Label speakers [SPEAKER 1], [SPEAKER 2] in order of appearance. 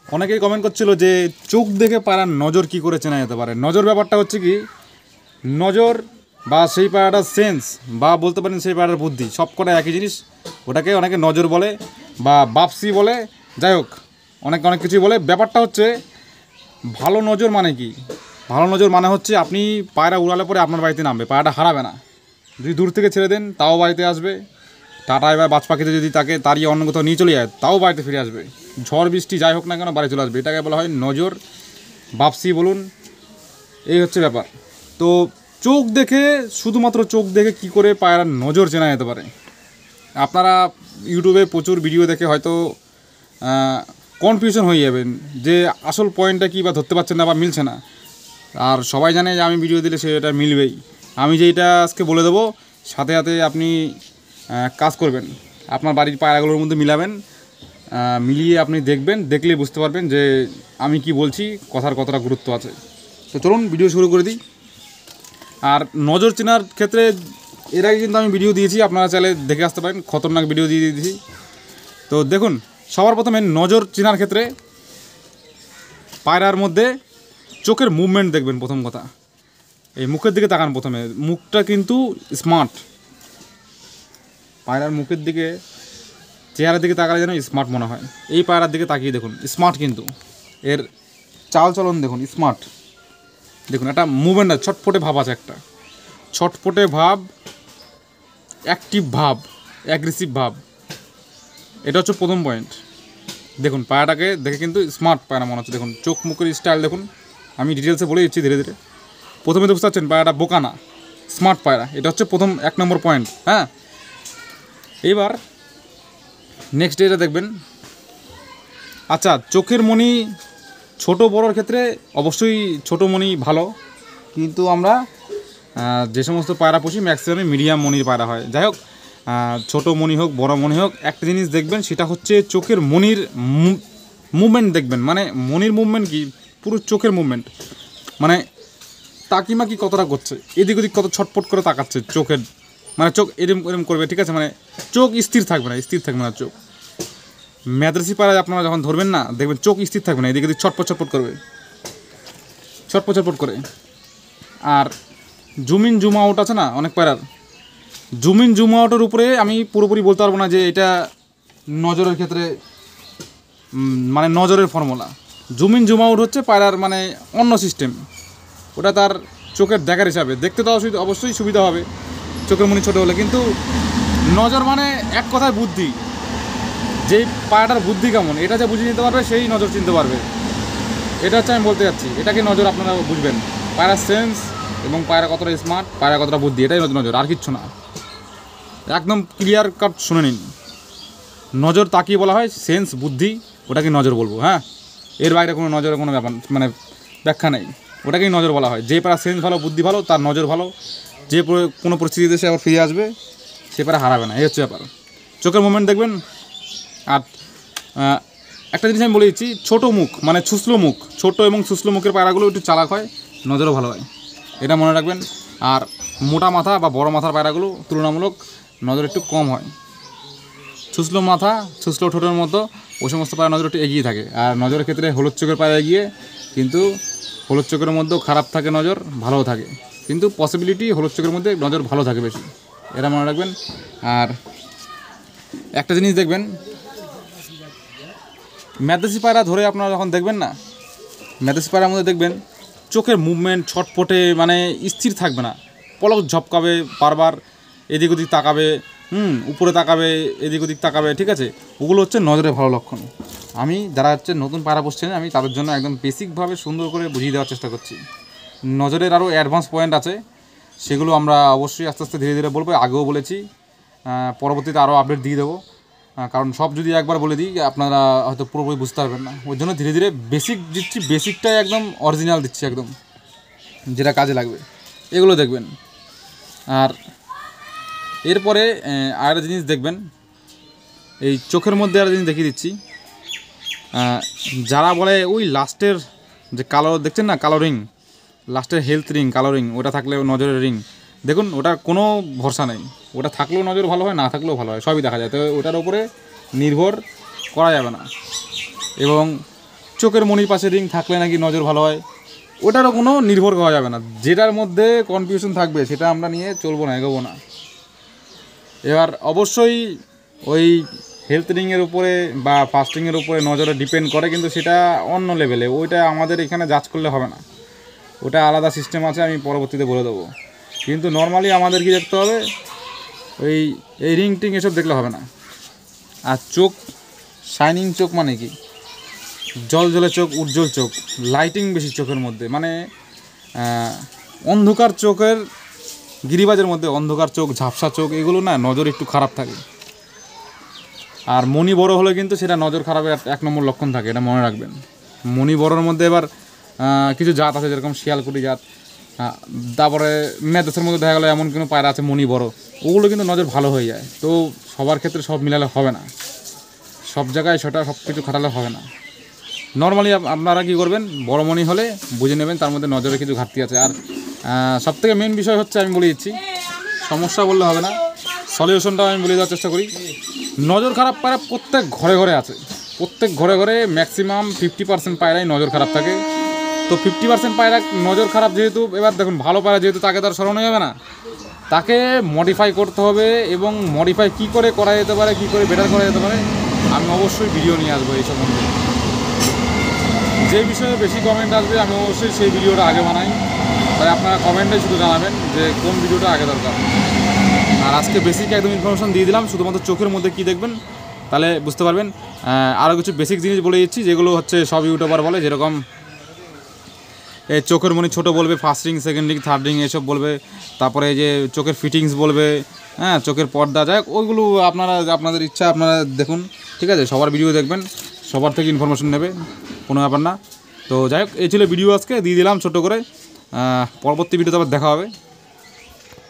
[SPEAKER 1] অনেকেই কমেন্ট করছিল যে চোখ দেখে পায়রার নজর কি করে চেনা যেতে পারে। নজর ব্যাপারটা হচ্ছে কি, নজর বা সেই পায়রাটার সেন্স বা বলতে পারেন সেই পায়রাটার বুদ্ধি, সব কটা একই জিনিস। ওটাকে অনেকে নজর বলে বা বাপসি বলে, যাই হোক অনেক কিছুই বলে। ব্যাপারটা হচ্ছে ভালো নজর মানে কি? ভালো নজর মানে হচ্ছে আপনি পায়রা উড়ালে পরে আপনার বাড়িতে নামবে, পায়রাটা হারাবে না। যদি দূর থেকে ছেড়ে দেন তাও বাড়িতে আসবে। টাটা এবার বাজ পাখিতে যদি তাকে তাড়িয়ে অন্য কোথাও নিয়ে চলে যায় তাও বাড়িতে ফিরে আসবে। ঝড় বৃষ্টি যাই হোক না কেন বাড়ি চলে আসবে। এটাকে বলা হয় নজর, বাপসি বলুন। এই হচ্ছে ব্যাপার। তো চোখ দেখে, শুধুমাত্র চোখ দেখে কি করে পায়রার নজর চেনা যেতে পারে? আপনারা ইউটিউবে প্রচুর ভিডিও দেখে হয়তো কনফিউশন হয়ে যাবেন যে আসল পয়েন্টটা কী বা ধরতে পারছেন না বা মিলছে না। আর সবাই জানে যে আমি ভিডিও দিলে সেটা মিলবেই। আমি যেটা আজকে বলে দেবো সাথে সাথে আপনি কাজ করবেন, আপনার বাড়ির পায়রাগুলোর মধ্যে মিলাবেন, মিলিয়ে আপনি দেখবেন, দেখলেই বুঝতে পারবেন যে আমি কি বলছি, কথার কতটা গুরুত্ব আছে। তো চলুন ভিডিও শুরু করে দিই। আর নজর চেনার ক্ষেত্রে এর আগে কিন্তু আমি ভিডিও দিয়েছি, আপনারা চাইলে দেখে আসতে পারেন, খতরনাক ভিডিও দিয়ে দিয়েছি। তো দেখুন, সবার প্রথমে নজর চেনার ক্ষেত্রে পায়রার মধ্যে চোখের মুভমেন্ট দেখবেন। প্রথম কথা, এই মুখের দিকে তাকান প্রথমে। মুখটা কিন্তু স্মার্ট, পায়রার মুখের দিকে, চেহারার দিকে তাকালে যেন স্মার্ট মনে হয়। এই পায়রার দিকে তাকিয়ে দেখুন, স্মার্ট কিন্তু। এর চাল চলন দেখুন, স্মার্ট। দেখুন একটা মুভমেন্ট আছে, ছটফটে ভাব আছে, একটা ছটফটে ভাব, অ্যাক্টিভ ভাব, অ্যাগ্রেসিভ ভাব। এটা হচ্ছে প্রথম পয়েন্ট। দেখুন পায়রাটাকে দেখে কিন্তু স্মার্ট পায়রা মনে হচ্ছে। দেখুন চোখ মুখের স্টাইল দেখুন, আমি ডিটেলসে বলে দিচ্ছি ধীরে ধীরে। প্রথমে তো বুঝতে পারছেন পায়রাটা বোকা না, স্মার্ট পায়রা। এটা হচ্ছে প্রথম 1 নম্বর পয়েন্ট। হ্যাঁ, এবার নেক্সট ডেটা দেখবেন। আচ্ছা, চোখের মণি ছোট বড়োর ক্ষেত্রে অবশ্যই ছোট মণি ভালো, কিন্তু আমরা যে সমস্ত পায়রা পুষি ম্যাক্সিমামই মিডিয়াম মণির পায়রা হয়। যাই হোক, ছোটো মণি হোক বড় মণি হোক, একটা জিনিস দেখবেন, সেটা হচ্ছে চোখের মণির মুভমেন্ট দেখবেন। মানে মণির মুভমেন্ট কি, পুরো চোখের মুভমেন্ট, মানে তাকিমাকি কতটা করছে, এদিক ওদিক কত ছটপট করে তাকাচ্ছে চোখের, মানে চোখ এরম এরম করবে, ঠিক আছে? মানে চোখ স্থির থাকবে না, স্থির থাকবে না চোখ। মাদ্রাসি পায়রা আপনারা যখন ধরবেন না, দেখবেন চোখ স্থির থাকবে না, এদিকে ছটপট ছটপট করবে, ছটপট ছটপট করে। আর জুম ইন জুম আউট আছে না অনেক পায়রার, জুম ইন জুম আউটের উপরে আমি পুরোপুরি বলতে পারবো না যে এটা নজরের ক্ষেত্রে মানে নজরের formula. Zoom in zoom out হচ্ছে পায়রার মানে অন্য সিস্টেম, ওটা তার চোখের দেখার হিসাবে। দেখতে তো অবশ্যই সুবিধা হবে চোখের মনি ছোটো হলে, কিন্তু নজর মানে এক কথায় বুদ্ধি। যেই পায়রাটার বুদ্ধি কেমন এটা যে বুঝে নিতে পারবে সেই নজর চিনতে পারবে। এটা হচ্ছে আমি বলতে যাচ্ছি, এটাকে নজর আপনারা বুঝবেন। পায়রার সেন্স এবং পায়রা কতটা স্মার্ট, পায়রা কতটা বুদ্ধি, এটাই নজর, আর কিচ্ছু না। একদম ক্লিয়ার কাট শুনে নিন। নজর তাকিয়ে বলা হয় সেন্স, বুদ্ধি, ওটাকে নজর বলবো। হ্যাঁ, এর বাইরে কোনো নজরের কোনো ব্যাপার মানে ব্যাখ্যা নেই, ওটাকেই নজর বলা হয়। যে পায়রা সেন্স ভালো, বুদ্ধি ভালো, তার নজর ভালো, যে কোনো পরিস্থিতিতে সে আবার ফিরে আসবে, সে পায়রা হারাবে না। এই হচ্ছে ব্যাপার। চোখের মুভমেন্ট দেখবেন। আর একটা জিনিস আমি বলে দিচ্ছি, ছোটো মুখ মানে ছুসলো মুখ, ছোটো এবং ছুসলো মুখের পায়রাগুলো একটু চালাক হয়, নজরও ভালো হয়, এটা মনে রাখবেন। আর মোটা মাথা বা বড় মাথার পায়রাগুলো তুলনামূলক নজর একটু কম হয়। ছুসলো মাথা, ছুসলো ঠোঁটের মতো ওই সমস্ত পায়রা নজর একটু এগিয়ে থাকে। আর নজরের ক্ষেত্রে হলুদ চোখের পায়রা এগিয়ে, কিন্তু হলুদ চোখের মধ্যেও খারাপ থাকে নজর, ভালোও থাকে, কিন্তু পসিবিলিটি হলুদ চোখের মধ্যে নজর ভালো থাকে বেশি, এটা মনে রাখবেন। আর একটা জিনিস দেখবেন, মাদ্রাসি পায়রা ধরে আপনারা যখন দেখবেন না, মাদ্রাসি পায়রার মধ্যে দেখবেন চোখের মুভমেন্ট ছটপটে, মানে স্থির থাকবে না, পলক ঝপকাবে, বারবার এদিক ওদিক তাকাবে, উপরে তাকাবে, এদিক ওদিক তাকাবে, ঠিক আছে? ওগুলো হচ্ছে নজরের ভালো লক্ষণ। আমি যারা হচ্ছে নতুন পায়রা পুষছেন, আমি তাদের জন্য একদম বেসিকভাবে সুন্দর করে বুঝিয়ে দেওয়ার চেষ্টা করছি। নজরের আরও অ্যাডভান্স পয়েন্ট আছে, সেগুলো আমরা অবশ্যই আস্তে আস্তে ধীরে ধীরে বলবো। আগেও বলেছি, পরবর্তীতে আরও আপডেট দিয়ে দেবো। কারণ সব যদি একবার বলে দিই আপনারা হয়তো পুরোপুরি বুঝতে পারবেন না, ওই জন্য ধীরে ধীরে বেসিক দিচ্ছি। বেসিকটাই একদম অরিজিনাল দিচ্ছি, একদম যেটা কাজে লাগবে, এগুলো দেখবেন। আর এরপরে আরেকটা জিনিস দেখবেন, এই চোখের মধ্যে আরেকটা জিনিস দেখিয়ে দিচ্ছি। যারা বলে ওই লাস্টের যে কালো দেখছেন না, কালো রিং, লাস্টের হেলথ রিং, কালো রিং, ওটা থাকলে নজরের রিং, দেখুন ওটার কোনো ভরসা নেই। ওটা থাকলেও নজর ভালো হয়, না থাকলেও ভালো হয়, সবই দেখা যায়। তো ওটার উপরে নির্ভর করা যাবে না। এবং চোখের মনির পাশে রিং থাকলে নাকি নজর ভালো হয়, ওটারও কোনো নির্ভর করা যাবে না। যেটার মধ্যে কনফিউশন থাকবে সেটা আমরা নিয়ে চলবো না, এগোবো না। এবার অবশ্যই ওই হেলথ রিংয়ের উপরে বা ফাস্টিংয়ের উপরে নজরে ডিপেন্ড করে, কিন্তু সেটা অন্য লেভেলে, ওইটা আমাদের এখানে জাজ করলে হবে না, ওটা আলাদা সিস্টেম আছে, আমি পরবর্তীতে বলে দেবো। কিন্তু নর্মালি আমাদের কি দেখতে হবে, এই রিং টিং এসব দেখলে হবে না। আর চোখ শাইনিং চোখ মানে কি, জল জলে চোখ, উজ্জ্বল চোখ, লাইটিং বেশি চোখের মধ্যে, মানে অন্ধকার চোখের গিরিবাজের মধ্যে অন্ধকার চোখ, ঝাপসা চোখ, এগুলো না নজর একটু খারাপ থাকে। আর মনি বড় হলে কিন্তু সেটা নজর খারাপের এক নম্বর লক্ষণ থাকে, এটা মনে রাখবেন। মনি বড়োর মধ্যে এবার কিছু জাত আছে, যেরকম শিয়ালকুটি জাত, তারপরে মেদেশের মধ্যে দেখা গেলো এমন কোনো পায়রা আছে মনি বড়, ওগুলো কিন্তু নজর ভালো হয়ে যায়। তো সবার ক্ষেত্রে সব মিলালে হবে না, সব জায়গায় সেটা সব কিছু খাটালে হবে না। নর্মালি আপনারা কী করবেন, বড় মনি হলে বুঝে নেবেন তার মধ্যে নজরে কিছু ঘাটতি আছে। আর সবথেকে মেন বিষয় হচ্ছে, আমি বলে দিচ্ছি, সমস্যা বললে হবে না, সলিউশনটাও আমি বলে দেওয়ার চেষ্টা করি। নজর খারাপ পায়রা প্রত্যেক ঘরে ঘরে আছে, প্রত্যেক ঘরে ঘরে ম্যাক্সিমাম 50% পায়রাই নজর খারাপ থাকে। তো 50% পায়রা নজর খারাপ যেহেতু, এবার দেখুন ভালো পায়রা যেহেতু, তাকে তার সরানো যাবে না, তাকে মডিফাই করতে হবে। এবং মডিফাই কী করে করা যেতে পারে, কী করে বেটার করা যেতে পারে, আমি অবশ্যই ভিডিও নিয়ে আসবো এই সম্বন্ধে। যে বিষয়ে বেশি কমেন্ট আসবে আমি অবশ্যই সেই ভিডিওটা আগে বানাই, তাই আপনারা কমেন্টে শুধু জানাবেন যে কোন ভিডিওটা আগে দরকার। আর আজকে বেসিক একদম ইনফরমেশন দিয়ে দিলাম, শুধুমাত্র চোখের মধ্যে কী দেখবেন তাহলে বুঝতে পারবেন। আরও কিছু বেসিক জিনিস বলে দিচ্ছি, যেগুলো হচ্ছে সব ইউটিউবার বলে, যেরকম এই চোখের মনি ছোটো বলবে, first ring, second ring, third ring এসব বলবে, তারপরে এই যে চোখের ফিটিংস বলবে, হ্যাঁ চোখের পর্দা, যাই হোক ওইগুলো আপনাদের ইচ্ছা, আপনারা দেখুন, ঠিক আছে। সবার ভিডিও দেখবেন, সবার থেকে ইনফরমেশন নেবে, কোনো ব্যাপার না। তো যাই হোক, এই ছিল ভিডিও, আজকে দিয়ে দিলাম ছোটো করে। পরবর্তী ভিডিওতে আবার দেখা হবে।